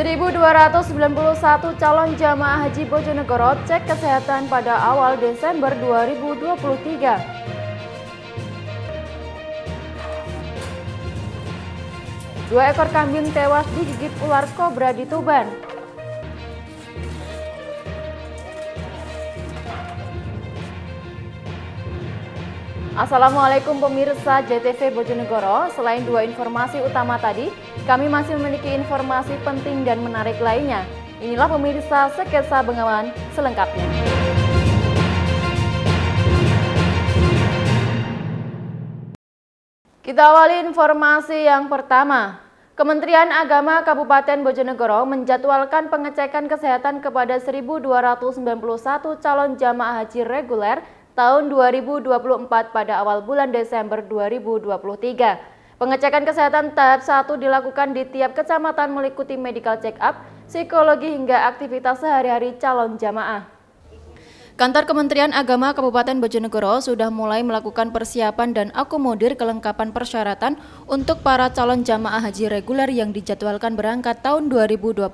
1.291 calon jamaah haji Bojonegoro cek kesehatan pada awal Desember 2023. Dua ekor kambing tewas digigit ular kobra di Tuban. Assalamualaikum pemirsa JTV Bojonegoro. Selain dua informasi utama tadi, kami masih memiliki informasi penting dan menarik lainnya. Inilah pemirsa Sketsa Bengawan selengkapnya. Kita awali informasi yang pertama. Kementerian Agama Kabupaten Bojonegoro menjadwalkan pengecekan kesehatan kepada 1.291 calon jamaah haji reguler tahun 2024 pada awal bulan Desember 2023. Pengecekan kesehatan tahap 1 dilakukan di tiap kecamatan meliputi medical check-up, psikologi hingga aktivitas sehari-hari calon jamaah. Kantor Kementerian Agama Kabupaten Bojonegoro sudah mulai melakukan persiapan dan akomodir kelengkapan persyaratan untuk para calon jamaah haji reguler yang dijadwalkan berangkat tahun 2024.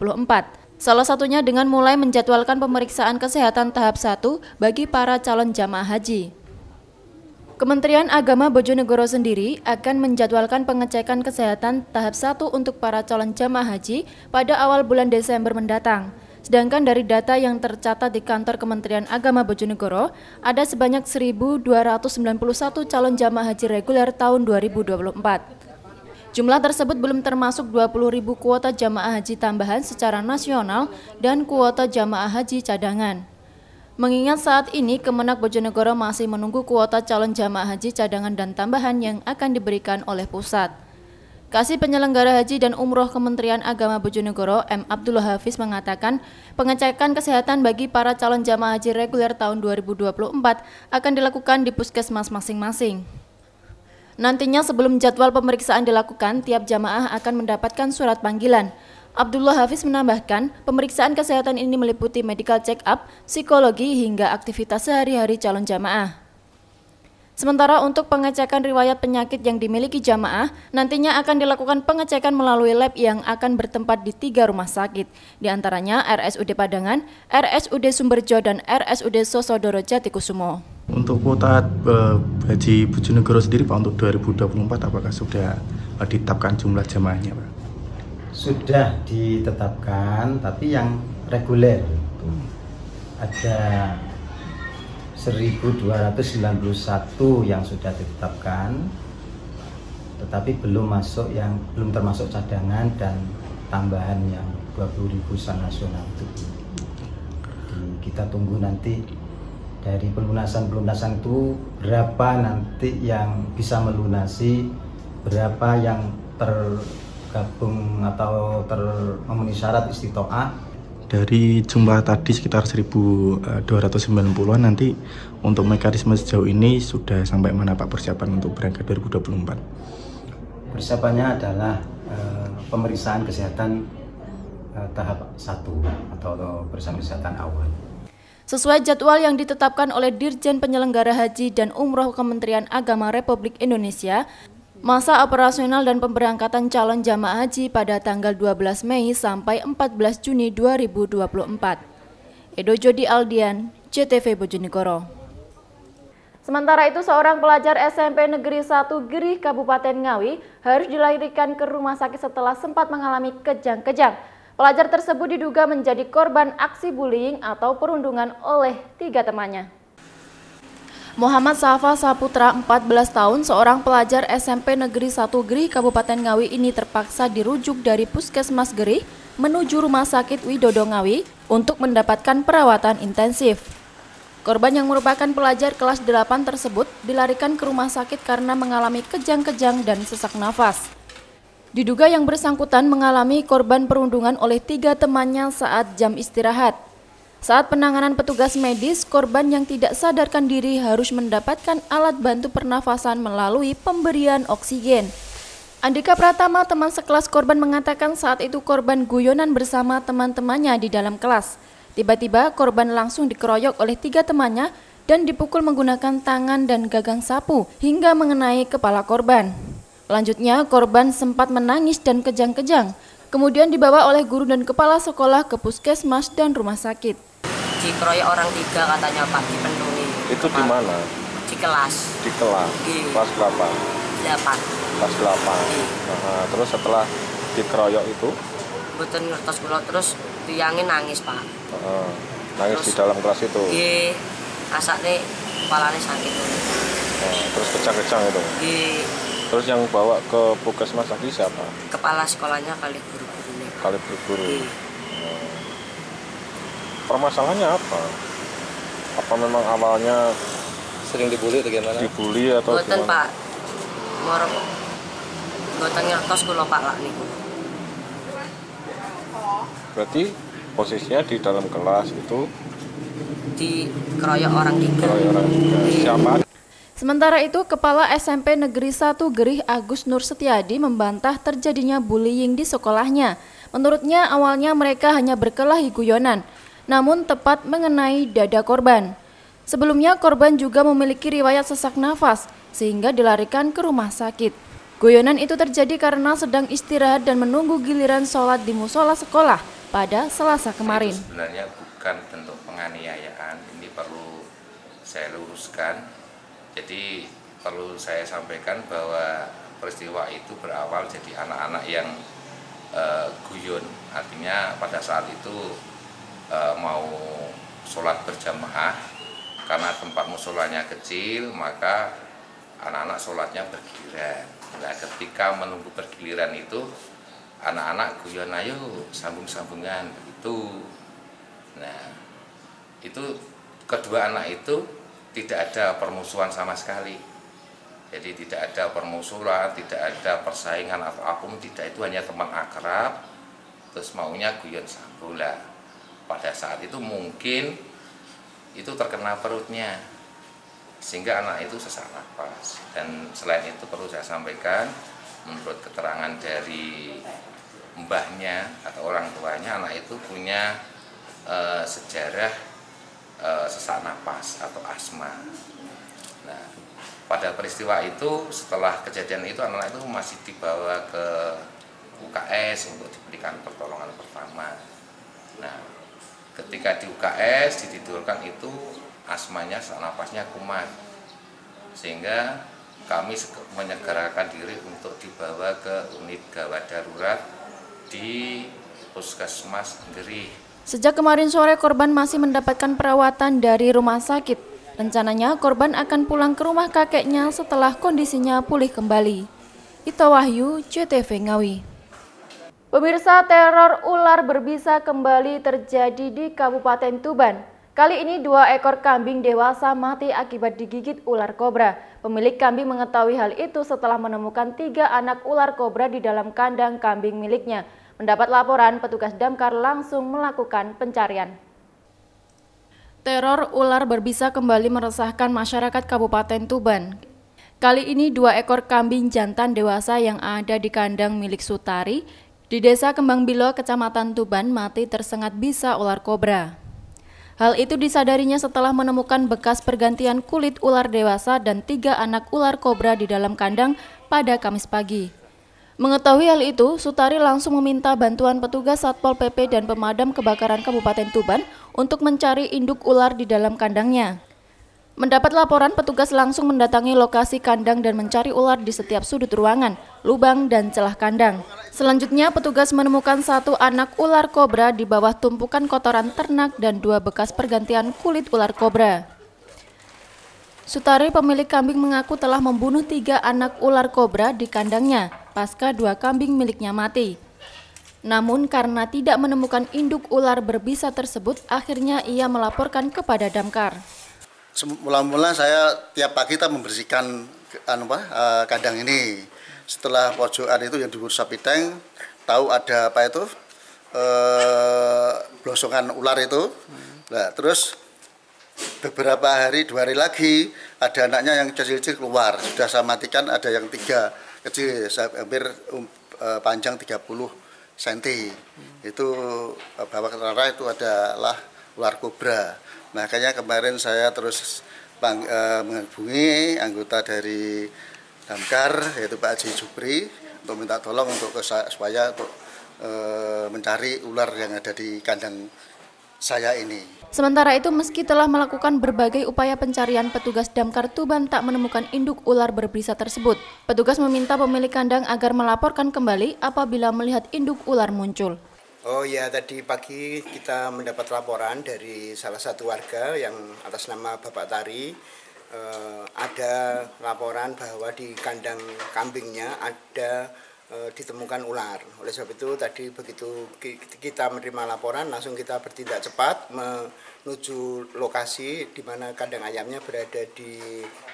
Salah satunya dengan mulai menjadwalkan pemeriksaan kesehatan tahap 1 bagi para calon jamaah haji. Kementerian Agama Bojonegoro sendiri akan menjadwalkan pengecekan kesehatan tahap 1 untuk para calon jamaah haji pada awal bulan Desember mendatang. Sedangkan dari data yang tercatat di kantor Kementerian Agama Bojonegoro, ada sebanyak 1.291 calon jamaah haji reguler tahun 2024. Jumlah tersebut belum termasuk 20.000 kuota jamaah haji tambahan secara nasional dan kuota jamaah haji cadangan. Mengingat saat ini Kemenak Bojonegoro masih menunggu kuota calon jamaah haji cadangan dan tambahan yang akan diberikan oleh pusat. Kasih Penyelenggara Haji dan Umroh Kementerian Agama Bojonegoro, M. Abdullah Hafiz mengatakan pengecekan kesehatan bagi para calon jamaah haji reguler tahun 2024 akan dilakukan di puskesmas masing-masing. Nantinya sebelum jadwal pemeriksaan dilakukan, tiap jamaah akan mendapatkan surat panggilan. Abdullah Hafiz menambahkan, pemeriksaan kesehatan ini meliputi medical check-up, psikologi hingga aktivitas sehari-hari calon jamaah. Sementara untuk pengecekan riwayat penyakit yang dimiliki jamaah, nantinya akan dilakukan pengecekan melalui lab yang akan bertempat di 3 rumah sakit, diantaranya RSUD Padangan, RSUD Sumberjo, dan RSUD Sosodoro Jatikusumo. Untuk kuota haji Bojonegoro sendiri Pak untuk 2024 apakah sudah ditetapkan jumlah jamaahnya Pak? Sudah ditetapkan, tapi yang reguler ada 1.291 yang sudah ditetapkan, tetapi belum termasuk cadangan dan tambahan yang 20.000 nasional itu. Kita tunggu nanti dari pelunasan itu berapa nanti yang bisa melunasi, berapa yang tergabung atau memenuhi syarat istitoah. Dari jumlah tadi sekitar 1.290-an, nanti untuk mekanisme sejauh ini sudah sampai mana Pak persiapan untuk berangkat 2024? Persiapannya adalah pemeriksaan kesehatan tahap 1 atau pemeriksaan kesehatan awal. Sesuai jadwal yang ditetapkan oleh Dirjen Penyelenggara Haji dan Umroh Kementerian Agama Republik Indonesia, masa operasional dan pemberangkatan calon jamaah haji pada tanggal 12 Mei sampai 14 Juni 2024. Edo Jodi Aldian, JTV Bojonegoro. Sementara itu, seorang pelajar SMP Negeri 1 Gerih Kabupaten Ngawi harus dilarikan ke rumah sakit setelah sempat mengalami kejang-kejang. Pelajar tersebut diduga menjadi korban aksi bullying atau perundungan oleh 3 temannya. Muhammad Safa Saputra, 14 tahun, seorang pelajar SMP Negeri 1 Gerih Kabupaten Ngawi ini terpaksa dirujuk dari Puskesmas Gerih menuju Rumah Sakit Widodo Ngawi untuk mendapatkan perawatan intensif. Korban yang merupakan pelajar kelas 8 tersebut dilarikan ke rumah sakit karena mengalami kejang-kejang dan sesak nafas. Diduga yang bersangkutan mengalami korban perundungan oleh 3 temannya saat jam istirahat. Saat penanganan petugas medis, korban yang tidak sadarkan diri harus mendapatkan alat bantu pernafasan melalui pemberian oksigen. Andika Pratama, teman sekelas korban, mengatakan saat itu korban guyonan bersama teman-temannya di dalam kelas. Tiba-tiba korban langsung dikeroyok oleh 3 temannya dan dipukul menggunakan tangan dan gagang sapu hingga mengenai kepala korban. Selanjutnya, korban sempat menangis dan kejang-kejang. kemudian dibawa oleh guru dan kepala sekolah ke puskesmas dan rumah sakit. Dikeroyok orang 3 katanya Pak, dipenuhi. Itu di mana? Di kelas. Di kelas. Kelas berapa? 8. Kelas 8. Nah, terus setelah dikeroyok itu? Mboten ngertos kula, terus tiyangin nangis Pak. Nangis terus, di dalam kelas itu? Nggih, asakne kepalanya sakit. Terus kejang-kejang itu? Nggih. Terus yang bawa ke puskesmas tadi siapa? Kepala sekolahnya kali guru-gurunya. Kali guru. Permasalahannya apa? Apa memang awalnya sering dibully atau gimana? Dibully atau Mboten gimana? Pak. Mboten ngertos kula Pak lak niku. Berarti posisinya di dalam kelas itu dikeroyok orang 3. Keroyok orang 3. Siapa? Sementara itu, Kepala SMP Negeri 1 Gerih Agus Nur Setiadi membantah terjadinya bullying di sekolahnya. Menurutnya, awalnya mereka hanya berkelahi guyonan, namun tepat mengenai dada korban. Sebelumnya, korban juga memiliki riwayat sesak nafas, sehingga dilarikan ke rumah sakit. Guyonan itu terjadi karena sedang istirahat dan menunggu giliran sholat di musola sekolah pada Selasa kemarin. Itu sebenarnya bukan bentuk penganiayaan, ini perlu saya luruskan. Jadi perlu saya sampaikan bahwa peristiwa itu berawal jadi anak-anak yang guyon. Artinya pada saat itu mau sholat berjamaah, karena tempat musolanya kecil, maka anak-anak sholatnya bergiliran. Nah, ketika menunggu bergiliran itu, anak-anak guyon, ayo sambung-sambungan begitu. Nah, itu kedua anak itu tidak ada permusuhan sama sekali. Jadi tidak ada permusuhan, tidak ada persaingan atau apapun, tidak, itu hanya teman akrab. Terus maunya guyon sambung lah. Pada saat itu mungkin itu terkena perutnya, sehingga anak itu sesak napas. Dan selain itu perlu saya sampaikan, menurut keterangan dari mbahnya atau orang tuanya, anak itu punya sejarah sesak napas atau asma. Nah, pada peristiwa itu, setelah kejadian itu, anak-anak itu masih dibawa ke UKS untuk diberikan pertolongan pertama. Nah, ketika di UKS ditidurkan itu, asmanya, sesak napasnya kumat, sehingga kami menyegerakan diri untuk dibawa ke unit gawat darurat di Puskesmas Gerih. Sejak kemarin sore, korban masih mendapatkan perawatan dari rumah sakit. Rencananya korban akan pulang ke rumah kakeknya setelah kondisinya pulih kembali. Ita Wahyu, CTV Ngawi. Pemirsa, teror ular berbisa kembali terjadi di Kabupaten Tuban. Kali ini 2 ekor kambing dewasa mati akibat digigit ular kobra. Pemilik kambing mengetahui hal itu setelah menemukan 3 anak ular kobra di dalam kandang kambing miliknya. Mendapat laporan, petugas damkar langsung melakukan pencarian. Teror ular berbisa kembali meresahkan masyarakat Kabupaten Tuban. Kali ini 2 ekor kambing jantan dewasa yang ada di kandang milik Sutari di Desa Kembang Bilo, Kecamatan Tuban, mati tersengat bisa ular kobra. Hal itu disadarinya setelah menemukan bekas pergantian kulit ular dewasa dan 3 anak ular kobra di dalam kandang pada Kamis pagi. Mengetahui hal itu, Sutari langsung meminta bantuan petugas Satpol PP dan pemadam kebakaran Kabupaten Tuban untuk mencari induk ular di dalam kandangnya. Mendapat laporan, petugas langsung mendatangi lokasi kandang dan mencari ular di setiap sudut ruangan, lubang, dan celah kandang. Selanjutnya, petugas menemukan 1 anak ular kobra di bawah tumpukan kotoran ternak dan 2 bekas pergantian kulit ular kobra. Sutari, pemilik kambing, mengaku telah membunuh 3 anak ular kobra di kandangnya pasca 2 kambing miliknya mati. Namun karena tidak menemukan induk ular berbisa tersebut, akhirnya ia melaporkan kepada damkar. Mula-mula saya tiap pagi kita membersihkan kandang ini. Setelah pojokan itu yang diurus sapi tank, tahu ada apa itu blosongan ular itu. Nah, terus beberapa hari, 2 hari lagi ada anaknya yang kecil-kecil keluar. Sudah saya matikan, ada yang 3 kecil, hampir panjang 30 cm. Itu bawah ketara itu adalah ular kobra. Nah, kayaknya kemarin saya terus menghubungi anggota dari damkar, yaitu Pak Haji Jupri, untuk minta tolong untuk supaya untuk mencari ular yang ada di kandang saya ini. Sementara itu, meski telah melakukan berbagai upaya pencarian, petugas Damkar Tuban tak menemukan induk ular berbisa tersebut. Petugas meminta pemilik kandang agar melaporkan kembali apabila melihat induk ular muncul. Oh ya, tadi pagi kita mendapat laporan dari salah satu warga yang atas nama Bapak Tari. Ada laporan bahwa di kandang kambingnya ada ditemukan ular. Oleh sebab itu tadi begitu kita menerima laporan, langsung kita bertindak cepat menuju lokasi di mana kandang ayamnya berada di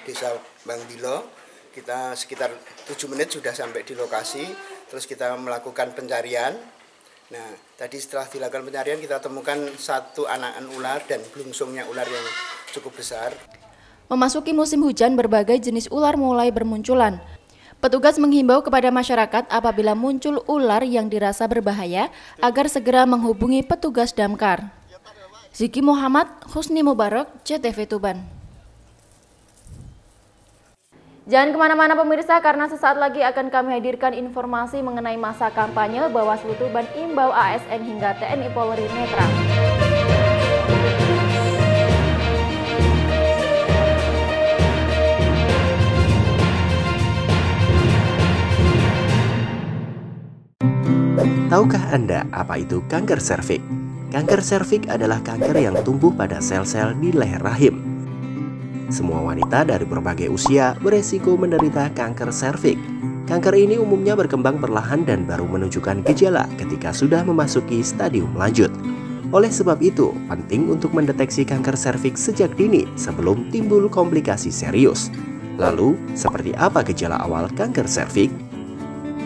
Desa Bang Bilo. Kita sekitar 7 menit sudah sampai di lokasi, terus kita melakukan pencarian. Nah, tadi setelah dilakukan pencarian kita temukan satu anakan ular dan blungsungnya ular yang cukup besar. Memasuki musim hujan, berbagai jenis ular mulai bermunculan. Petugas menghimbau kepada masyarakat apabila muncul ular yang dirasa berbahaya agar segera menghubungi petugas Damkar. Ziki Muhammad, Husni Mubarak, CTV Tuban. Jangan kemana-mana pemirsa, karena sesaat lagi akan kami hadirkan informasi mengenai masa kampanye Bawaslu Tuban imbau ASN hingga TNI Polri netral. Tahukah Anda apa itu kanker serviks? Kanker serviks adalah kanker yang tumbuh pada sel-sel di leher rahim. Semua wanita dari berbagai usia beresiko menderita kanker serviks. Kanker ini umumnya berkembang perlahan dan baru menunjukkan gejala ketika sudah memasuki stadium lanjut. Oleh sebab itu, penting untuk mendeteksi kanker serviks sejak dini sebelum timbul komplikasi serius. Lalu, seperti apa gejala awal kanker serviks?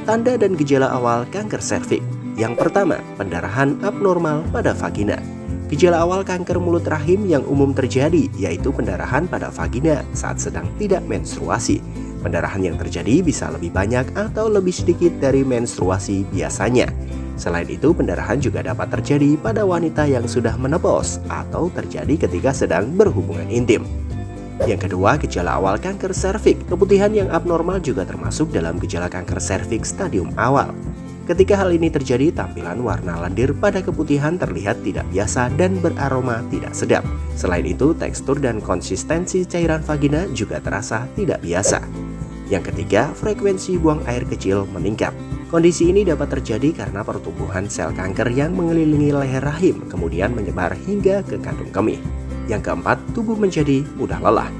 Tanda dan gejala awal kanker serviks. Yang pertama, pendarahan abnormal pada vagina. Gejala awal kanker mulut rahim yang umum terjadi yaitu pendarahan pada vagina saat sedang tidak menstruasi. Pendarahan yang terjadi bisa lebih banyak atau lebih sedikit dari menstruasi biasanya. Selain itu, pendarahan juga dapat terjadi pada wanita yang sudah menopause atau terjadi ketika sedang berhubungan intim. Yang kedua, gejala awal kanker serviks. Keputihan yang abnormal juga termasuk dalam gejala kanker serviks stadium awal. Ketika hal ini terjadi, tampilan warna lendir pada keputihan terlihat tidak biasa dan beraroma tidak sedap. Selain itu, tekstur dan konsistensi cairan vagina juga terasa tidak biasa. Yang ketiga, frekuensi buang air kecil meningkat. Kondisi ini dapat terjadi karena pertumbuhan sel kanker yang mengelilingi leher rahim kemudian menyebar hingga ke kandung kemih. Yang keempat, tubuh menjadi mudah lelah.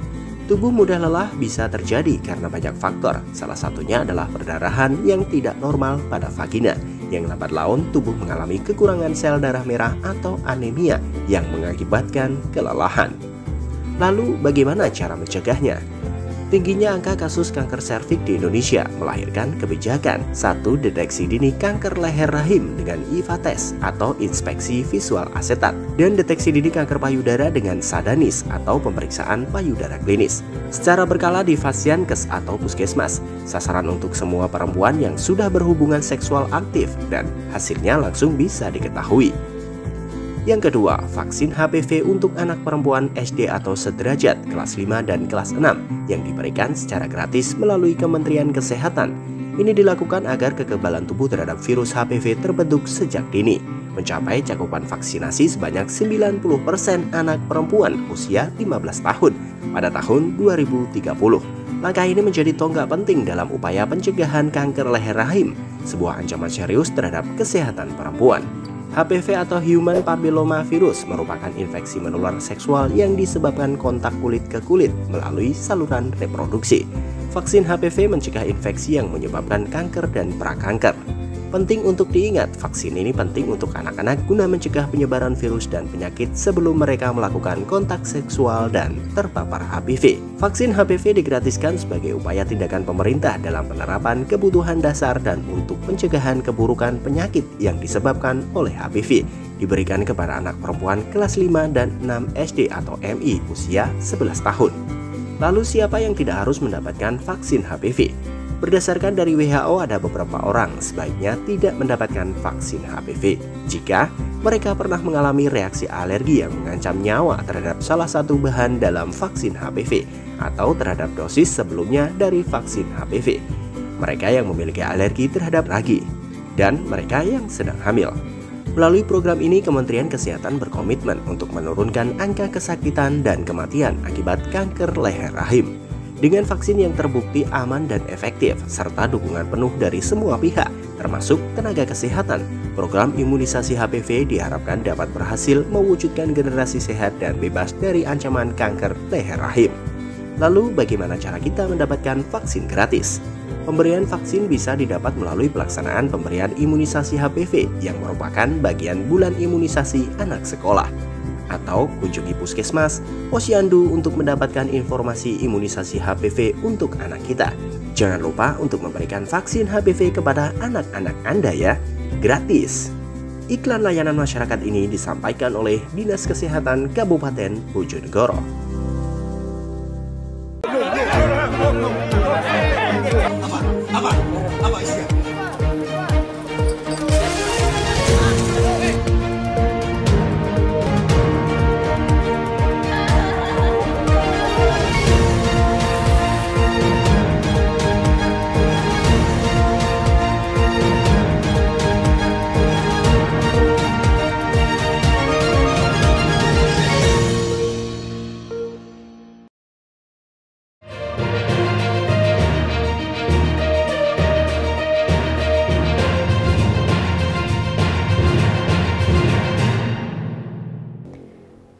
Tubuh mudah lelah bisa terjadi karena banyak faktor. Salah satunya adalah perdarahan yang tidak normal pada vagina, yang lambat laun tubuh mengalami kekurangan sel darah merah atau anemia yang mengakibatkan kelelahan. Lalu bagaimana cara mencegahnya? Tingginya angka kasus kanker serviks di Indonesia melahirkan kebijakan 1. Deteksi dini kanker leher rahim dengan IVA test atau inspeksi visual asetat, dan deteksi dini kanker payudara dengan sadanis atau pemeriksaan payudara klinis secara berkala di Fasyankes atau puskesmas. Sasaran untuk semua perempuan yang sudah berhubungan seksual aktif dan hasilnya langsung bisa diketahui. Yang kedua, vaksin HPV untuk anak perempuan SD atau sederajat kelas 5 dan kelas 6 yang diberikan secara gratis melalui Kementerian Kesehatan. Ini dilakukan agar kekebalan tubuh terhadap virus HPV terbentuk sejak dini. Mencapai cakupan vaksinasi sebanyak 90% anak perempuan usia 15 tahun pada tahun 2030. Langkah ini menjadi tonggak penting dalam upaya pencegahan kanker leher rahim, sebuah ancaman serius terhadap kesehatan perempuan. HPV atau Human Papilloma Virus merupakan infeksi menular seksual yang disebabkan kontak kulit ke kulit melalui saluran reproduksi. Vaksin HPV mencegah infeksi yang menyebabkan kanker dan prakanker. Penting untuk diingat, vaksin ini penting untuk anak-anak guna mencegah penyebaran virus dan penyakit sebelum mereka melakukan kontak seksual dan terpapar HPV. Vaksin HPV digratiskan sebagai upaya tindakan pemerintah dalam penerapan kebutuhan dasar dan untuk pencegahan keburukan penyakit yang disebabkan oleh HPV. Diberikan kepada anak perempuan kelas 5 dan 6 SD atau MI usia 11 tahun. Lalu siapa yang tidak harus mendapatkan vaksin HPV? Berdasarkan dari WHO, ada beberapa orang sebaiknya tidak mendapatkan vaksin HPV jika mereka pernah mengalami reaksi alergi yang mengancam nyawa terhadap salah satu bahan dalam vaksin HPV atau terhadap dosis sebelumnya dari vaksin HPV. Mereka yang memiliki alergi terhadap ragi, dan mereka yang sedang hamil. Melalui program ini, Kementerian Kesehatan berkomitmen untuk menurunkan angka kesakitan dan kematian akibat kanker leher rahim. Dengan vaksin yang terbukti aman dan efektif, serta dukungan penuh dari semua pihak, termasuk tenaga kesehatan, program imunisasi HPV diharapkan dapat berhasil mewujudkan generasi sehat dan bebas dari ancaman kanker leher rahim. Lalu, bagaimana cara kita mendapatkan vaksin gratis? Pemberian vaksin bisa didapat melalui pelaksanaan pemberian imunisasi HPV yang merupakan bagian bulan imunisasi anak sekolah. Atau kunjungi puskesmas, posyandu untuk mendapatkan informasi imunisasi HPV untuk anak kita. Jangan lupa untuk memberikan vaksin HPV kepada anak-anak Anda ya, gratis. Iklan layanan masyarakat ini disampaikan oleh Dinas Kesehatan Kabupaten Bojonegoro. Apa isinya?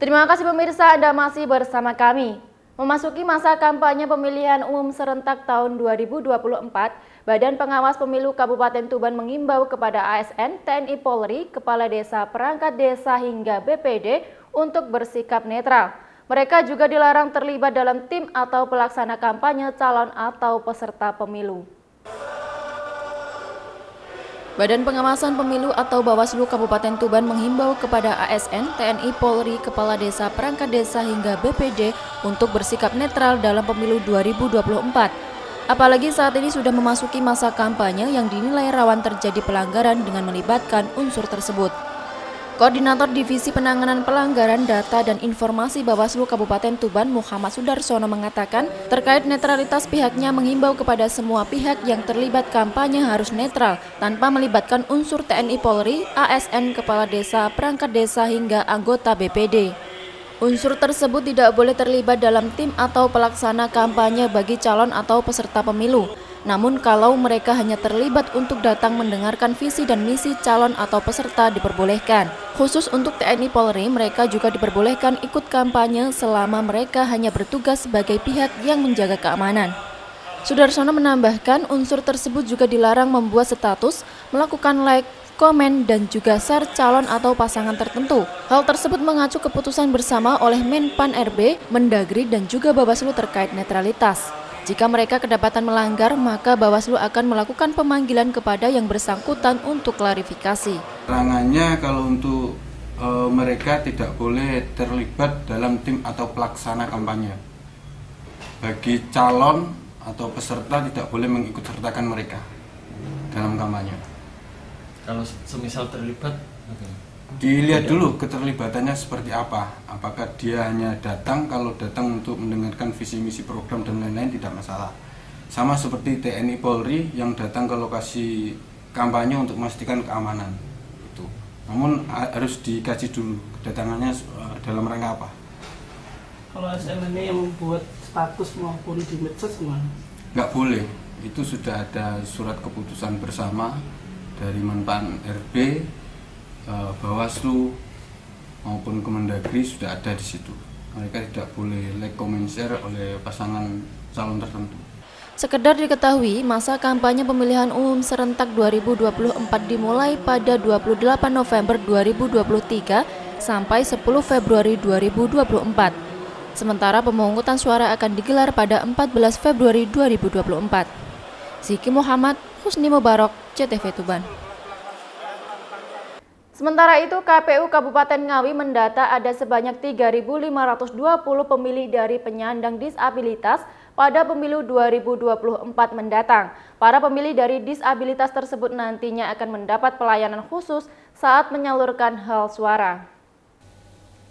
Terima kasih pemirsa, Anda masih bersama kami. Memasuki masa kampanye pemilihan umum serentak tahun 2024, Badan Pengawas Pemilu Kabupaten Tuban mengimbau kepada ASN, TNI Polri, Kepala Desa, Perangkat Desa hingga BPD untuk bersikap netral. Mereka juga dilarang terlibat dalam tim atau pelaksana kampanye calon atau peserta pemilu. Badan Pengawasan Pemilu atau Bawaslu Kabupaten Tuban menghimbau kepada ASN, TNI Polri, Kepala Desa, Perangkat Desa hingga BPD untuk bersikap netral dalam pemilu 2024. Apalagi saat ini sudah memasuki masa kampanye yang dinilai rawan terjadi pelanggaran dengan melibatkan unsur tersebut. Koordinator Divisi Penanganan Pelanggaran Data dan Informasi Bawaslu Kabupaten Tuban, Muhammad Sudarsono mengatakan, terkait netralitas pihaknya menghimbau kepada semua pihak yang terlibat kampanye harus netral, tanpa melibatkan unsur TNI Polri, ASN, Kepala Desa, Perangkat Desa, hingga anggota BPD. Unsur tersebut tidak boleh terlibat dalam tim atau pelaksana kampanye bagi calon atau peserta pemilu. Namun kalau mereka hanya terlibat untuk datang mendengarkan visi dan misi calon atau peserta diperbolehkan. Khusus untuk TNI Polri, mereka juga diperbolehkan ikut kampanye selama mereka hanya bertugas sebagai pihak yang menjaga keamanan. Sudarsono menambahkan unsur tersebut juga dilarang membuat status, melakukan like, komen, dan juga share calon atau pasangan tertentu. Hal tersebut mengacu keputusan bersama oleh Menpan RB, Mendagri, dan juga Bawaslu terkait netralitas. Jika mereka kedapatan melanggar, maka Bawaslu akan melakukan pemanggilan kepada yang bersangkutan untuk klarifikasi. Larangannya kalau untuk mereka tidak boleh terlibat dalam tim atau pelaksana kampanye. Bagi calon atau peserta tidak boleh mengikut sertakan mereka dalam kampanye. Kalau semisal terlibat, dilihat dulu keterlibatannya seperti apa. Apakah dia hanya datang, kalau datang untuk mendengarkan visi misi program dan lain-lain tidak masalah. Sama seperti TNI Polri yang datang ke lokasi kampanye untuk memastikan keamanan. Itu. Namun harus dikaji dulu kedatangannya dalam rangka apa. Kalau ASN ini yang membuat status maupun di medsos gimana? Nggak boleh. Itu sudah ada surat keputusan bersama dari Menpan RB, Bawaslu maupun Kemendagri sudah ada di situ. Mereka tidak boleh like, comment, share oleh pasangan calon tertentu. Sekedar diketahui, masa kampanye pemilihan umum serentak 2024 dimulai pada 28 November 2023 sampai 10 Februari 2024. Sementara pemungutan suara akan digelar pada 14 Februari 2024. Ziki Muhammad, Husni Mubarak, CTV Tuban. Sementara itu, KPU Kabupaten Ngawi mendata ada sebanyak 3.520 pemilih dari penyandang disabilitas pada pemilu 2024 mendatang. Para pemilih dari disabilitas tersebut nantinya akan mendapat pelayanan khusus saat menyalurkan hak suara.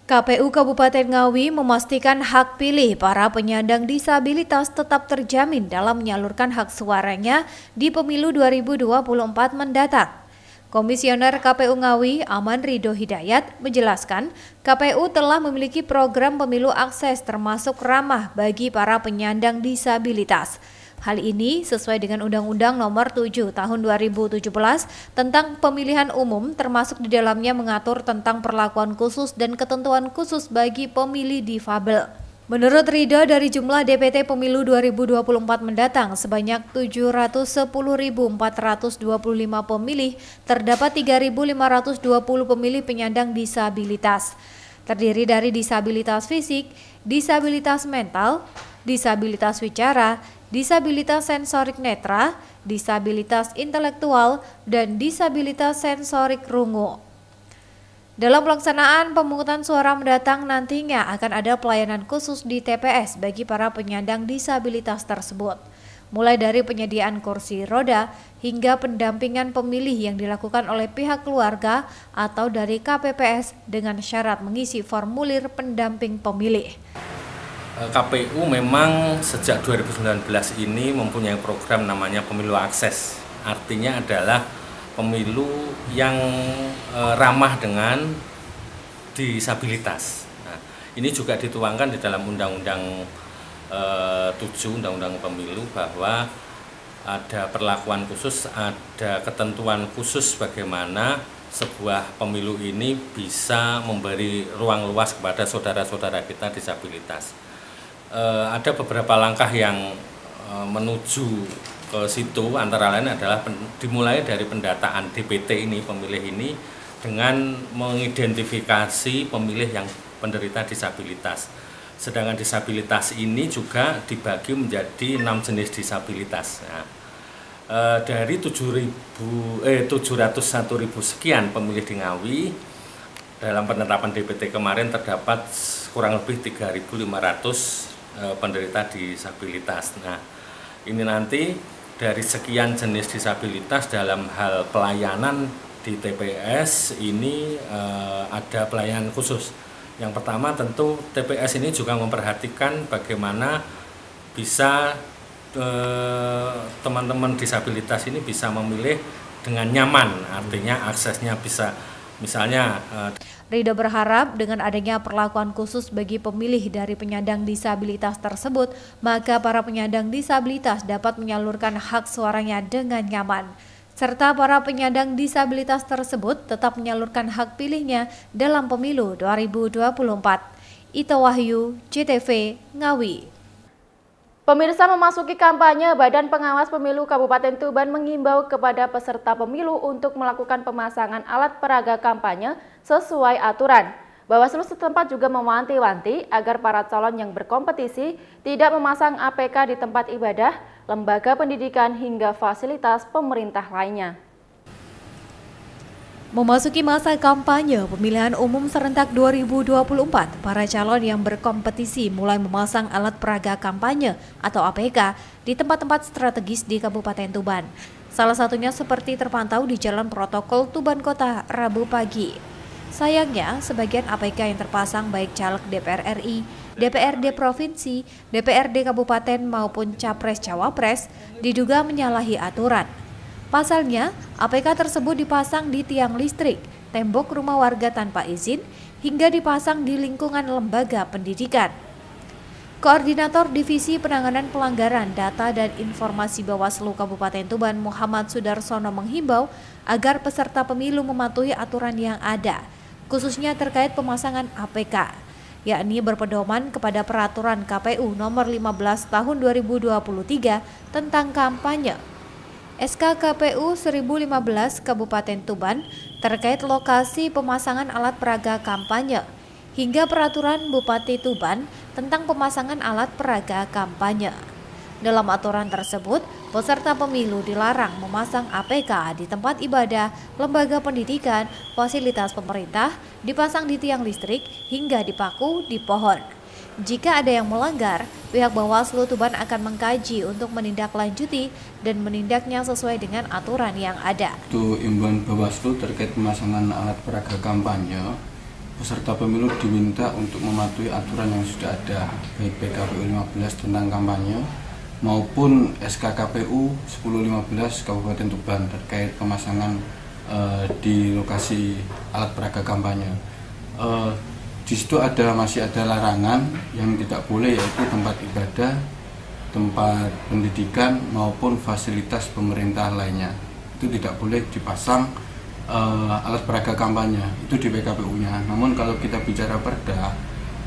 KPU Kabupaten Ngawi memastikan hak pilih para penyandang disabilitas tetap terjamin dalam menyalurkan hak suaranya di pemilu 2024 mendatang. Komisioner KPU Ngawi, Aman Ridho Hidayat, menjelaskan KPU telah memiliki program pemilu akses termasuk ramah bagi para penyandang disabilitas. Hal ini sesuai dengan Undang-Undang Nomor 7 Tahun 2017 tentang Pemilihan Umum, termasuk di dalamnya mengatur tentang perlakuan khusus dan ketentuan khusus bagi pemilih difabel. Menurut Ridho, dari jumlah DPT Pemilu 2024 mendatang sebanyak 710.425 pemilih, terdapat 3.520 pemilih penyandang disabilitas. Terdiri dari disabilitas fisik, disabilitas mental, disabilitas wicara, disabilitas sensorik netra, disabilitas intelektual, dan disabilitas sensorik rungu. Dalam pelaksanaan pemungutan suara mendatang nantinya akan ada pelayanan khusus di TPS bagi para penyandang disabilitas tersebut. Mulai dari penyediaan kursi roda hingga pendampingan pemilih yang dilakukan oleh pihak keluarga atau dari KPPS dengan syarat mengisi formulir pendamping pemilih. KPU memang sejak 2019 ini mempunyai program namanya Pemilu Akses. Artinya adalah pemilu yang ramah dengan disabilitas. Nah, ini juga dituangkan di dalam Undang-Undang 7 Undang-Undang Pemilu bahwa ada perlakuan khusus, ada ketentuan khusus bagaimana sebuah pemilu ini bisa memberi ruang luas kepada saudara-saudara kita disabilitas. Ada beberapa langkah yang menuju ke situ, antara lain adalah dimulai dari pendataan DPT ini, pemilih ini, dengan mengidentifikasi pemilih yang penderita disabilitas. Sedangkan disabilitas ini juga dibagi menjadi 6 jenis disabilitas. Nah, dari 701.000 sekian pemilih di Ngawi, dalam penetapan DPT kemarin terdapat kurang lebih 3.500 penderita disabilitas. Nah, ini nanti dari sekian jenis disabilitas dalam hal pelayanan di TPS ini ada pelayanan khusus. Yang pertama tentu TPS ini juga memperhatikan bagaimana bisa teman-teman disabilitas ini bisa memilih dengan nyaman, artinya aksesnya bisa misalnya. Ridho berharap dengan adanya perlakuan khusus bagi pemilih dari penyandang disabilitas tersebut, maka para penyandang disabilitas dapat menyalurkan hak suaranya dengan nyaman. Serta para penyandang disabilitas tersebut tetap menyalurkan hak pilihnya dalam pemilu 2024. Ito Wahyu, JTV, Ngawi. Pemirsa, memasuki kampanye, Badan Pengawas Pemilu Kabupaten Tuban mengimbau kepada peserta pemilu untuk melakukan pemasangan alat peraga kampanye sesuai aturan. Bawaslu setempat juga mewanti-wanti agar para calon yang berkompetisi tidak memasang APK di tempat ibadah, lembaga pendidikan hingga fasilitas pemerintah lainnya. Memasuki masa kampanye pemilihan umum serentak 2024, para calon yang berkompetisi mulai memasang alat peraga kampanye atau APK di tempat-tempat strategis di Kabupaten Tuban. Salah satunya seperti terpantau di Jalan Protokol Tuban Kota Rabu pagi. Sayangnya, sebagian APK yang terpasang baik caleg DPR RI, DPRD Provinsi, DPRD Kabupaten maupun Capres-Cawapres diduga menyalahi aturan. Pasalnya, APK tersebut dipasang di tiang listrik, tembok rumah warga tanpa izin, hingga dipasang di lingkungan lembaga pendidikan. Koordinator Divisi Penanganan Pelanggaran Data dan Informasi Bawaslu Kabupaten Tuban, Muhammad Sudarsono, menghimbau agar peserta pemilu mematuhi aturan yang ada, khususnya terkait pemasangan APK, yakni berpedoman kepada Peraturan KPU Nomor 15 Tahun 2023 tentang kampanye, SK KPU 1015 Kabupaten Tuban terkait lokasi pemasangan alat peraga kampanye, hingga Peraturan Bupati Tuban tentang pemasangan alat peraga kampanye. Dalam aturan tersebut, peserta pemilu dilarang memasang APK di tempat ibadah, lembaga pendidikan, fasilitas pemerintah, dipasang di tiang listrik, hingga dipaku di pohon. Jika ada yang melanggar, pihak Bawaslu Tuban akan mengkaji untuk menindaklanjuti dan menindaknya sesuai dengan aturan yang ada. Untuk imbauan Bawaslu terkait pemasangan alat peraga kampanye, peserta pemilu diminta untuk mematuhi aturan yang sudah ada, baik PKPU 15 tentang kampanye maupun SK KPU 1015 Kabupaten Tuban terkait pemasangan di lokasi alat peraga kampanye. Di situ masih ada larangan yang tidak boleh, yaitu tempat ibadah, tempat pendidikan maupun fasilitas pemerintah lainnya. Itu tidak boleh dipasang alat peraga kampanye, itu di PKPU-nya. Namun kalau kita bicara perda,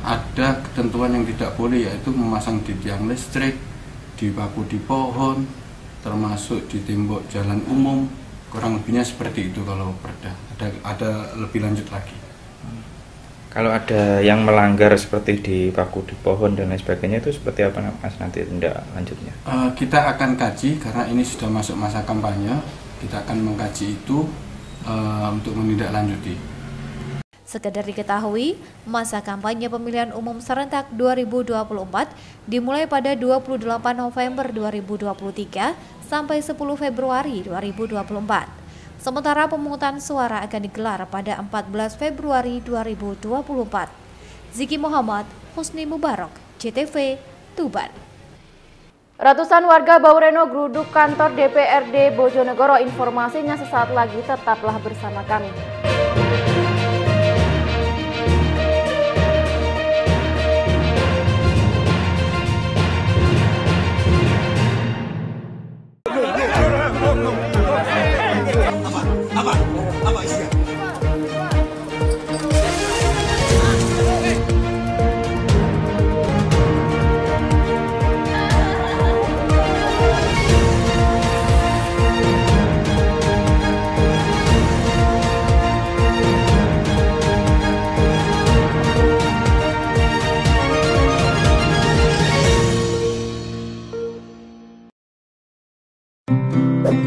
ada ketentuan yang tidak boleh, yaitu memasang di tiang listrik, di paku di pohon, termasuk di tembok jalan umum. Kurang lebihnya seperti itu kalau perda. Ada lebih lanjut lagi. Kalau ada yang melanggar seperti di paku di pohon dan lain sebagainya, itu seperti apa Mas nanti tindak lanjutnya? Kita akan kaji, karena ini sudah masuk masa kampanye. Kita akan mengkaji itu untuk menindaklanjuti. Sekedar diketahui, masa kampanye pemilihan umum serentak 2024 dimulai pada 28 November 2023 sampai 10 Februari 2024. Sementara pemungutan suara akan digelar pada 14 Februari 2024. Ziki Muhammad, Husni Mubarak, CTV, Tuban. Ratusan warga Baureno geruduk kantor DPRD Bojonegoro. Informasinya sesaat lagi, tetaplah bersama kami.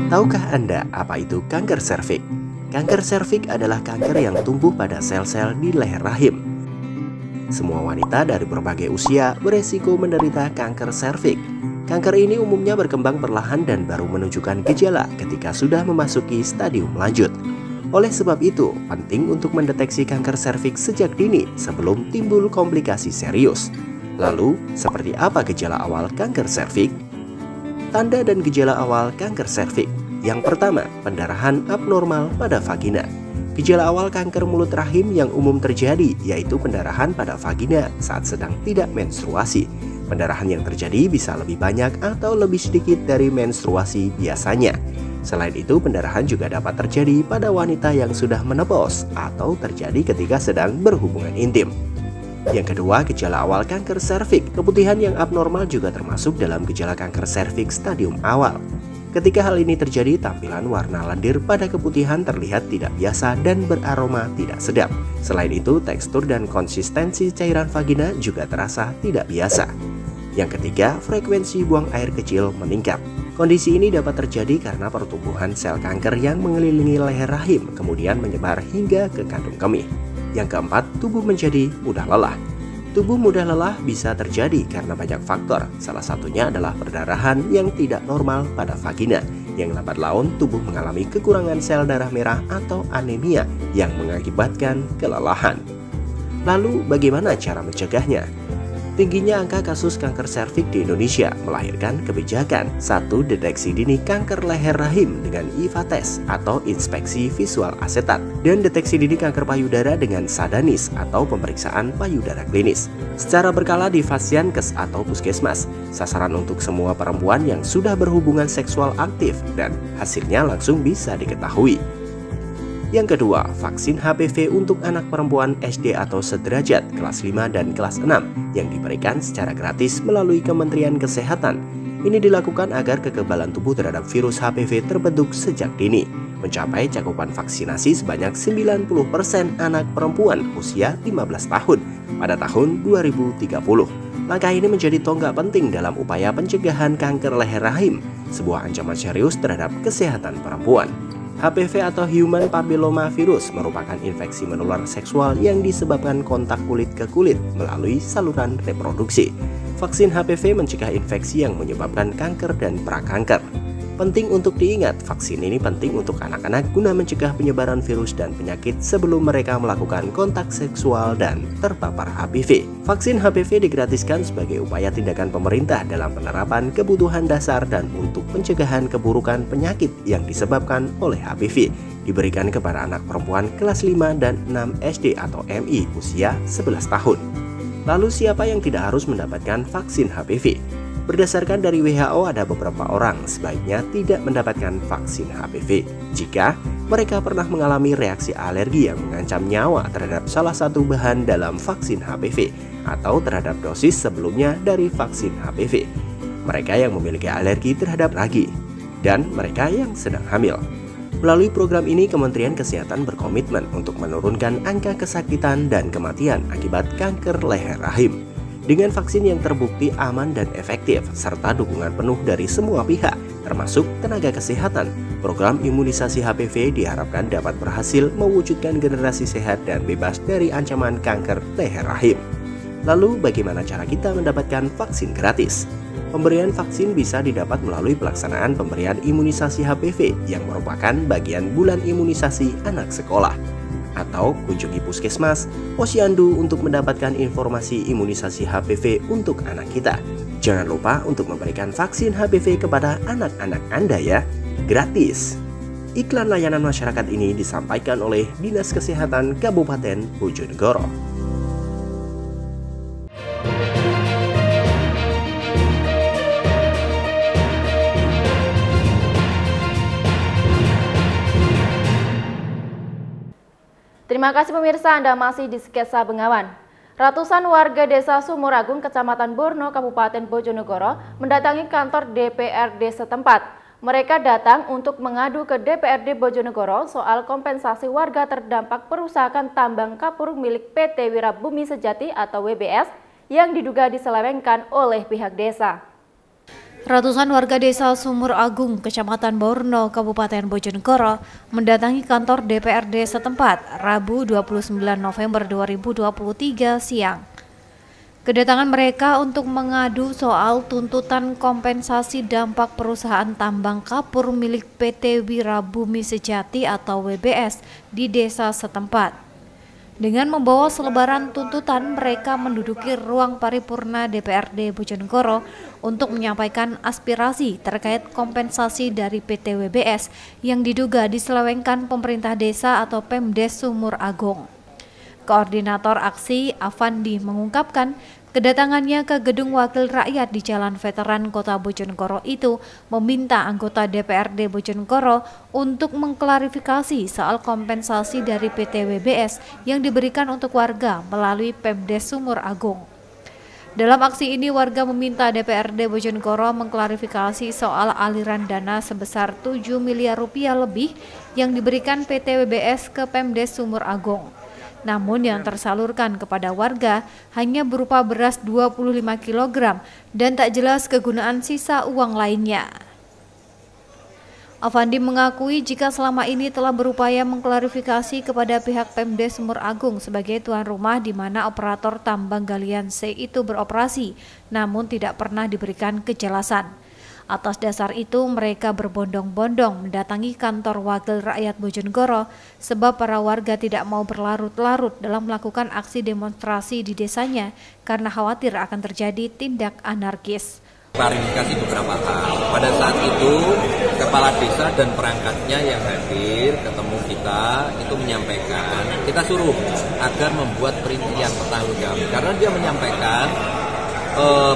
Tahukah Anda apa itu kanker serviks? Kanker serviks adalah kanker yang tumbuh pada sel-sel di leher rahim. Semua wanita dari berbagai usia beresiko menderita kanker serviks. Kanker ini umumnya berkembang perlahan dan baru menunjukkan gejala ketika sudah memasuki stadium lanjut. Oleh sebab itu, penting untuk mendeteksi kanker serviks sejak dini sebelum timbul komplikasi serius. Lalu, seperti apa gejala awal kanker serviks? Tanda dan gejala awal kanker serviks. Yang pertama, pendarahan abnormal pada vagina. Gejala awal kanker mulut rahim yang umum terjadi yaitu pendarahan pada vagina saat sedang tidak menstruasi. Pendarahan yang terjadi bisa lebih banyak atau lebih sedikit dari menstruasi biasanya. Selain itu, pendarahan juga dapat terjadi pada wanita yang sudah menopause atau terjadi ketika sedang berhubungan intim. Yang kedua, gejala awal kanker serviks. Keputihan yang abnormal juga termasuk dalam gejala kanker serviks stadium awal. Ketika hal ini terjadi, tampilan warna lendir pada keputihan terlihat tidak biasa dan beraroma tidak sedap. Selain itu, tekstur dan konsistensi cairan vagina juga terasa tidak biasa. Yang ketiga, frekuensi buang air kecil meningkat. Kondisi ini dapat terjadi karena pertumbuhan sel kanker yang mengelilingi leher rahim kemudian menyebar hingga ke kandung kemih. Yang keempat, tubuh menjadi mudah lelah. Tubuh mudah lelah bisa terjadi karena banyak faktor. Salah satunya adalah perdarahan yang tidak normal pada vagina. Yang lambat laun, tubuh mengalami kekurangan sel darah merah atau anemia yang mengakibatkan kelelahan. Lalu, bagaimana cara mencegahnya? Tingginya angka kasus kanker serviks di Indonesia melahirkan kebijakan 1. Deteksi dini kanker leher rahim dengan IVA test atau inspeksi visual asetat, dan deteksi dini kanker payudara dengan sadanis atau pemeriksaan payudara klinis secara berkala di Fasyankes atau puskesmas. Sasaran untuk semua perempuan yang sudah berhubungan seksual aktif dan hasilnya langsung bisa diketahui. Yang kedua, vaksin HPV untuk anak perempuan SD atau sederajat kelas 5 dan kelas 6 yang diberikan secara gratis melalui Kementerian Kesehatan. Ini dilakukan agar kekebalan tubuh terhadap virus HPV terbentuk sejak dini. Mencapai cakupan vaksinasi sebanyak 90% anak perempuan usia 15 tahun pada tahun 2030. Langkah ini menjadi tonggak penting dalam upaya pencegahan kanker leher rahim, sebuah ancaman serius terhadap kesehatan perempuan. HPV atau Human Papilloma Virus merupakan infeksi menular seksual yang disebabkan kontak kulit ke kulit melalui saluran reproduksi. Vaksin HPV mencegah infeksi yang menyebabkan kanker dan prakanker. Penting untuk diingat, vaksin ini penting untuk anak-anak guna mencegah penyebaran virus dan penyakit sebelum mereka melakukan kontak seksual dan terpapar HPV. Vaksin HPV digratiskan sebagai upaya tindakan pemerintah dalam penerapan kebutuhan dasar dan untuk pencegahan keburukan penyakit yang disebabkan oleh HPV diberikan kepada anak perempuan kelas 5 dan 6 SD atau MI usia 11 tahun. Lalu siapa yang tidak harus mendapatkan vaksin HPV? Berdasarkan dari WHO, ada beberapa orang sebaiknya tidak mendapatkan vaksin HPV jika mereka pernah mengalami reaksi alergi yang mengancam nyawa terhadap salah satu bahan dalam vaksin HPV atau terhadap dosis sebelumnya dari vaksin HPV, mereka yang memiliki alergi terhadap ragi, dan mereka yang sedang hamil. Melalui program ini, Kementerian Kesehatan berkomitmen untuk menurunkan angka kesakitan dan kematian akibat kanker leher rahim. Dengan vaksin yang terbukti aman dan efektif, serta dukungan penuh dari semua pihak, termasuk tenaga kesehatan, program imunisasi HPV diharapkan dapat berhasil mewujudkan generasi sehat dan bebas dari ancaman kanker leher rahim. Lalu, bagaimana cara kita mendapatkan vaksin gratis? Pemberian vaksin bisa didapat melalui pelaksanaan pemberian imunisasi HPV yang merupakan bagian bulan imunisasi anak sekolah. Atau kunjungi puskesmas, posyandu untuk mendapatkan informasi imunisasi HPV untuk anak kita. Jangan lupa untuk memberikan vaksin HPV kepada anak-anak Anda ya, gratis. Iklan layanan masyarakat ini disampaikan oleh Dinas Kesehatan Kabupaten Bojonegoro. Terima kasih pemirsa, Anda masih di Sketsa Bengawan. Ratusan warga desa Sumur Agung, Kecamatan Borno, Kabupaten Bojonegoro mendatangi kantor DPRD setempat. Mereka datang untuk mengadu ke DPRD Bojonegoro soal kompensasi warga terdampak perusahaan tambang kapur milik PT Wirabumi Sejati atau WBS yang diduga diselewengkan oleh pihak desa. Ratusan warga desa Sumur Agung, Kecamatan Borno, Kabupaten Bojonegoro mendatangi kantor DPRD setempat Rabu 29 November 2023 siang. Kedatangan mereka untuk mengadu soal tuntutan kompensasi dampak perusahaan tambang kapur milik PT Wirabumi Sejati atau WBS di desa setempat. Dengan membawa selebaran tuntutan, mereka menduduki ruang paripurna DPRD Bojonegoro untuk menyampaikan aspirasi terkait kompensasi dari PT WBS yang diduga diselewengkan pemerintah desa atau Pemdes Sumur Agung. Koordinator aksi Afandi mengungkapkan kedatangannya ke Gedung Wakil Rakyat di Jalan Veteran Kota Bojonegoro itu meminta anggota DPRD Bojonegoro untuk mengklarifikasi soal kompensasi dari PT WBS yang diberikan untuk warga melalui Pemdes Sumur Agung. Dalam aksi ini, warga meminta DPRD Bojonegoro mengklarifikasi soal aliran dana sebesar 7 miliar rupiah lebih yang diberikan PT WBS ke Pemdes Sumur Agung. Namun yang tersalurkan kepada warga hanya berupa beras 25 kg dan tak jelas kegunaan sisa uang lainnya. Afandi mengakui jika selama ini telah berupaya mengklarifikasi kepada pihak Pemdes Sumur Agung sebagai tuan rumah di mana operator tambang galian C itu beroperasi, namun tidak pernah diberikan kejelasan. Atas dasar itu, mereka berbondong-bondong mendatangi kantor Wakil Rakyat Bojonegoro sebab para warga tidak mau berlarut-larut dalam melakukan aksi demonstrasi di desanya karena khawatir akan terjadi tindak anarkis. Klarifikasi beberapa hal. Pada saat itu, kepala desa dan perangkatnya yang hadir ketemu kita itu menyampaikan, kita suruh agar membuat perincian pertanggungjawaban karena dia menyampaikan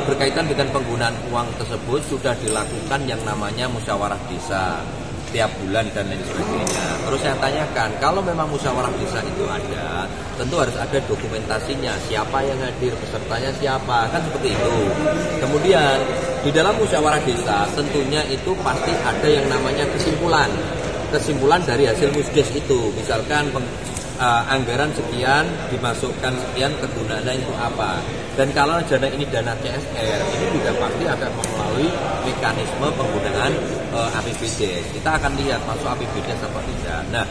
berkaitan dengan penggunaan uang tersebut sudah dilakukan yang namanya musyawarah desa tiap bulan dan lain sebagainya. Terus saya tanyakan, kalau memang musyawarah desa itu ada, tentu harus ada dokumentasinya, siapa yang hadir, pesertanya siapa, kan seperti itu. Kemudian di dalam musyawarah desa tentunya itu pasti ada yang namanya kesimpulan dari hasil musdes itu, misalkan anggaran sekian dimasukkan sekian, kegunaannya itu apa. Dan kalau dana ini dana CSR, ini juga pasti akan melalui mekanisme penggunaan APBD. Kita akan lihat masuk APBD apa tidak. Nah,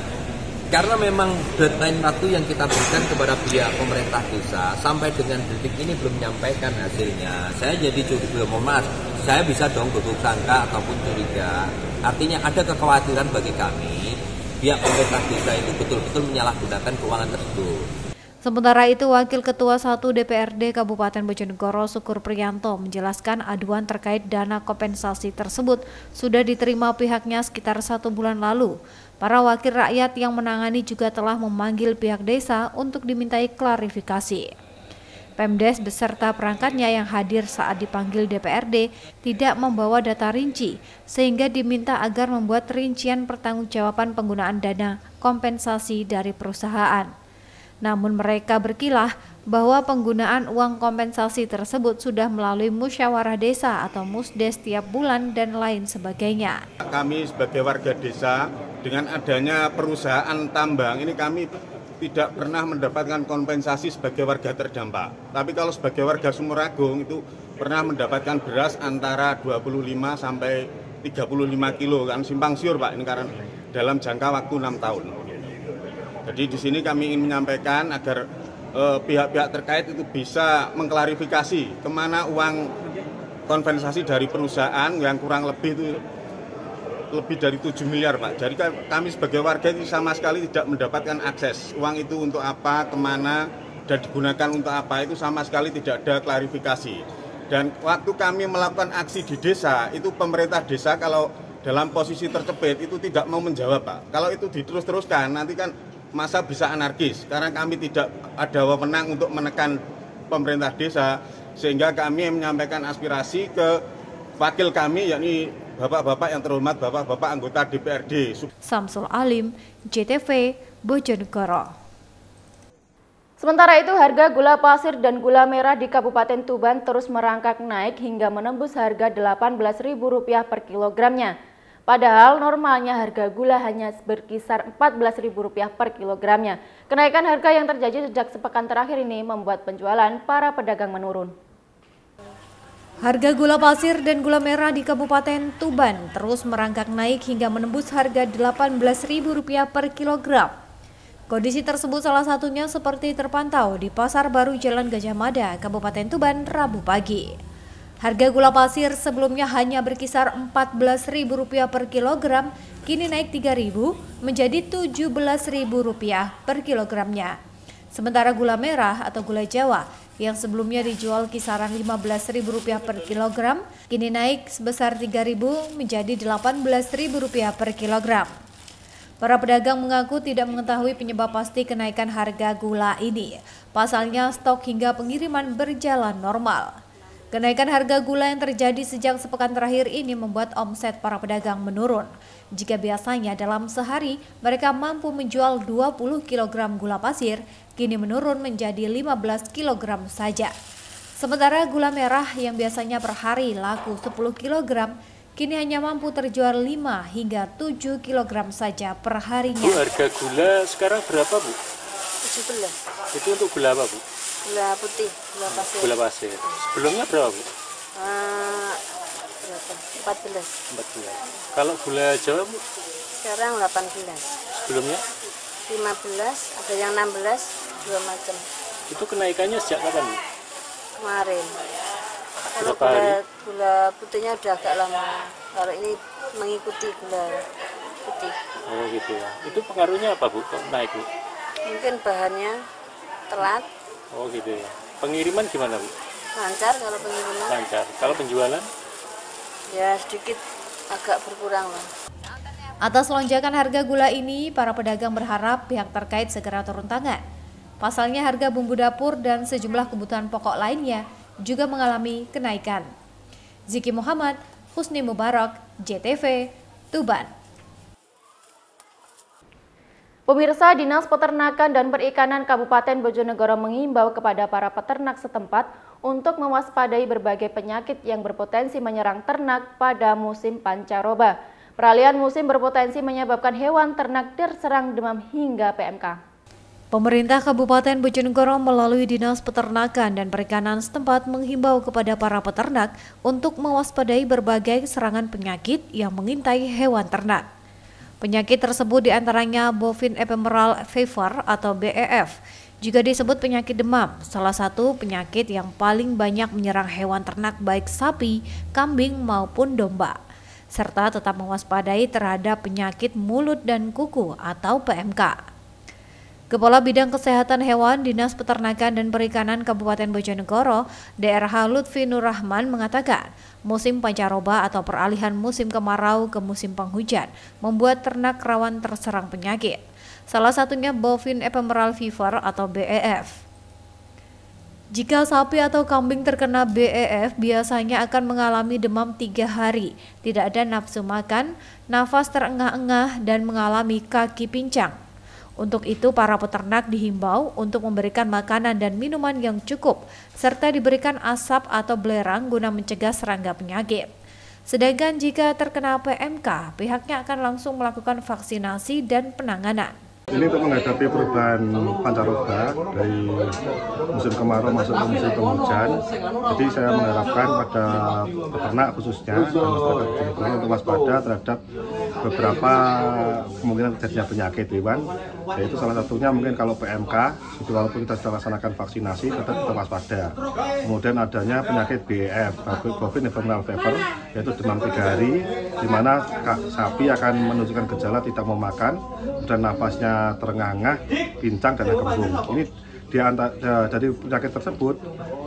karena memang deadline waktu yang kita berikan kepada pihak pemerintah desa sampai dengan detik ini belum menyampaikan hasilnya, saya jadi curiga, saya bisa dong tutup sangka ataupun curiga. Artinya ada kekhawatiran bagi kami pihak pemerintah desa itu betul-betul menyalahgunakan keuangan tersebut. Sementara itu, Wakil Ketua 1 DPRD Kabupaten Bojonegoro Syukur Priyanto menjelaskan aduan terkait dana kompensasi tersebut sudah diterima pihaknya sekitar 1 bulan lalu. Para wakil rakyat yang menangani juga telah memanggil pihak desa untuk dimintai klarifikasi. Pemdes beserta perangkatnya yang hadir saat dipanggil DPRD tidak membawa data rinci, sehingga diminta agar membuat rincian pertanggungjawaban penggunaan dana kompensasi dari perusahaan. Namun mereka berkilah bahwa penggunaan uang kompensasi tersebut sudah melalui musyawarah desa atau musdes tiap bulan dan lain sebagainya. Kami sebagai warga desa dengan adanya perusahaan tambang ini kami tidak pernah mendapatkan kompensasi sebagai warga terdampak. Tapi kalau sebagai warga Sumuragung itu pernah mendapatkan beras antara 25 sampai 35 kilo kan simpang siur Pak, ini karena dalam jangka waktu 6 tahun. Jadi di sini kami ingin menyampaikan agar pihak-pihak terkait itu bisa mengklarifikasi kemana uang kompensasi dari perusahaan yang kurang lebih itu lebih dari 7 miliar Pak. Jadi kami sebagai warga itu sama sekali tidak mendapatkan akses uang itu untuk apa, kemana, dan digunakan untuk apa, itu sama sekali tidak ada klarifikasi. Dan waktu kami melakukan aksi di desa, itu pemerintah desa kalau dalam posisi tercepit itu tidak mau menjawab Pak. Kalau itu diterus-teruskan nanti kan masa bisa anarkis, karena kami tidak ada wewenang untuk menekan pemerintah desa, sehingga kami menyampaikan aspirasi ke wakil kami, yakni bapak-bapak yang terhormat, bapak-bapak anggota DPRD. Samsul Alim, JTV, Bojonegoro. Sementara itu, harga gula pasir dan gula merah di Kabupaten Tuban terus merangkak naik hingga menembus harga Rp18.000 per kilogramnya. Padahal normalnya harga gula hanya berkisar Rp14.000 per kilogramnya. Kenaikan harga yang terjadi sejak sepekan terakhir ini membuat penjualan para pedagang menurun. Harga gula pasir dan gula merah di Kabupaten Tuban terus merangkak naik hingga menembus harga Rp18.000 per kilogram. Kondisi tersebut salah satunya seperti terpantau di Pasar Baru Jalan Gajah Mada, Kabupaten Tuban, Rabu pagi. Harga gula pasir sebelumnya hanya berkisar Rp14.000 per kilogram, kini naik Rp3.000 menjadi Rp17.000 per kilogramnya. Sementara gula merah atau gula Jawa yang sebelumnya dijual kisaran Rp15.000 per kilogram, kini naik sebesar Rp3.000 menjadi Rp18.000 per kilogram. Para pedagang mengaku tidak mengetahui penyebab pasti kenaikan harga gula ini. Pasalnya stok hingga pengiriman berjalan normal. Kenaikan harga gula yang terjadi sejak sepekan terakhir ini membuat omset para pedagang menurun. Jika biasanya dalam sehari mereka mampu menjual 20 kg gula pasir, kini menurun menjadi 15 kg saja. Sementara gula merah yang biasanya per hari laku 10 kg, kini hanya mampu terjual 5 hingga 7 kg saja per harinya. Bu, harga gula sekarang berapa Bu? 17. Itu untuk gula apa Bu? Gula putih, gula pasir. Gula pasir. Sebelumnya berapa Bu? Berapa? 14. Kalau gula Jawa Bu? Sekarang 18. Sebelumnya? 15, ada yang 16, dua macam. Itu kenaikannya sejak kapan Bu? Kemarin. Kalau gula putihnya udah agak lama. Kalau ini mengikuti gula putih. Oh gitu ya. Itu pengaruhnya apa Bu? Kok naik Bu? Mungkin bahannya telat. Oh gitu ya. Pengiriman gimana Bu? Lancar kalau pengiriman. Lancar. Kalau penjualan? Ya sedikit agak berkurang lah. Atas lonjakan harga gula ini, para pedagang berharap pihak terkait segera turun tangan. Pasalnya harga bumbu dapur dan sejumlah kebutuhan pokok lainnya juga mengalami kenaikan. Ziki Muhammad, Husni Mubarak, JTV, Tuban. Pemirsa, Dinas Peternakan dan Perikanan Kabupaten Bojonegoro mengimbau kepada para peternak setempat untuk mewaspadai berbagai penyakit yang berpotensi menyerang ternak pada musim pancaroba. Peralihan musim berpotensi menyebabkan hewan ternak terserang demam hingga PMK. Pemerintah Kabupaten Bojonegoro melalui Dinas Peternakan dan Perikanan setempat menghimbau kepada para peternak untuk mewaspadai berbagai serangan penyakit yang mengintai hewan ternak. Penyakit tersebut diantaranya bovine ephemeral fever atau BEF, juga disebut penyakit demam, salah satu penyakit yang paling banyak menyerang hewan ternak baik sapi, kambing maupun domba, serta tetap mewaspadai terhadap penyakit mulut dan kuku atau PMK. Kepala Bidang Kesehatan Hewan Dinas Peternakan dan Perikanan Kabupaten Bojonegoro, DRH Lutfi Nur Rahman mengatakan, musim pancaroba atau peralihan musim kemarau ke musim penghujan membuat ternak rawan terserang penyakit. Salah satunya bovine ephemeral fever atau BEF. Jika sapi atau kambing terkena BEF, biasanya akan mengalami demam 3 hari, tidak ada nafsu makan, nafas terengah-engah, dan mengalami kaki pincang. Untuk itu, para peternak dihimbau untuk memberikan makanan dan minuman yang cukup, serta diberikan asap atau belerang guna mencegah serangga penyakit. Sedangkan jika terkena PMK, pihaknya akan langsung melakukan vaksinasi dan penanganan. Ini untuk menghadapi perubahan pancaroba dari musim kemarau masuk ke musim penghujan. Jadi saya mengharapkan pada peternak khususnya dan masyarakat Bojonegoro untuk waspada terhadap beberapa kemungkinan terjadinya penyakit hewan. Yaitu salah satunya mungkin kalau PMK, itu walaupun kita sudah laksanakan vaksinasi tetap kita waspada. Kemudian adanya penyakit BEF, bovine ephemeral fever, yaitu demam 3 hari, di mana sapi akan menunjukkan gejala tidak mau makan dan nafasnya terengah-engah, pincang, dan kembung. Ini dari penyakit tersebut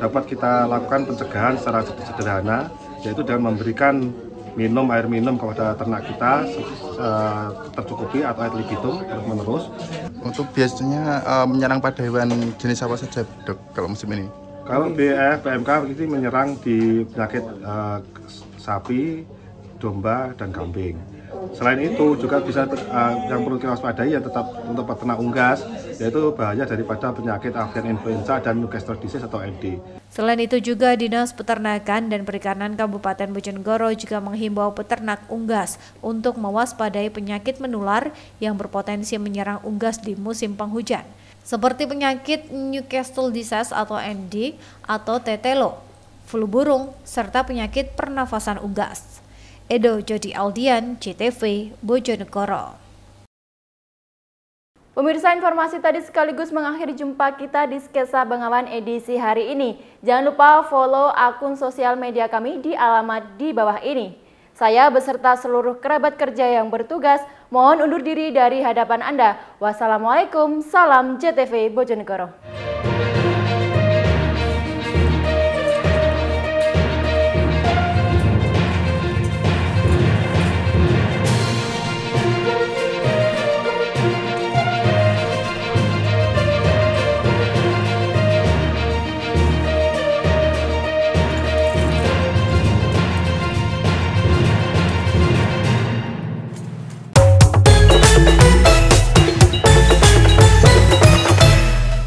dapat kita lakukan pencegahan secara sederhana, yaitu dengan memberikan air minum kepada ternak kita tercukupi atau ad libitum terus-menerus. Untuk biasanya menyerang pada hewan jenis apa saja, Dok, kalau musim ini? Kalau BEF, PMK ini menyerang di penyakit sapi, domba, dan kambing. Selain itu juga bisa yang perlu kita waspadai ya tetap untuk peternak unggas, yaitu bahaya daripada penyakit avian influenza dan Newcastle disease atau ND. Selain itu juga Dinas Peternakan dan Perikanan Kabupaten Bojonegoro juga menghimbau peternak unggas untuk mewaspadai penyakit menular yang berpotensi menyerang unggas di musim penghujan, seperti penyakit Newcastle disease atau ND atau tetelo, flu burung, serta penyakit pernafasan unggas. Edo Jody Aldian, CTV, Bojonegoro. Pemirsa, informasi tadi sekaligus mengakhiri jumpa kita di Sketsa Bengawan edisi hari ini. Jangan lupa follow akun sosial media kami di alamat di bawah ini. Saya beserta seluruh kerabat kerja yang bertugas mohon undur diri dari hadapan Anda. Wassalamualaikum, salam CTV Bojonegoro.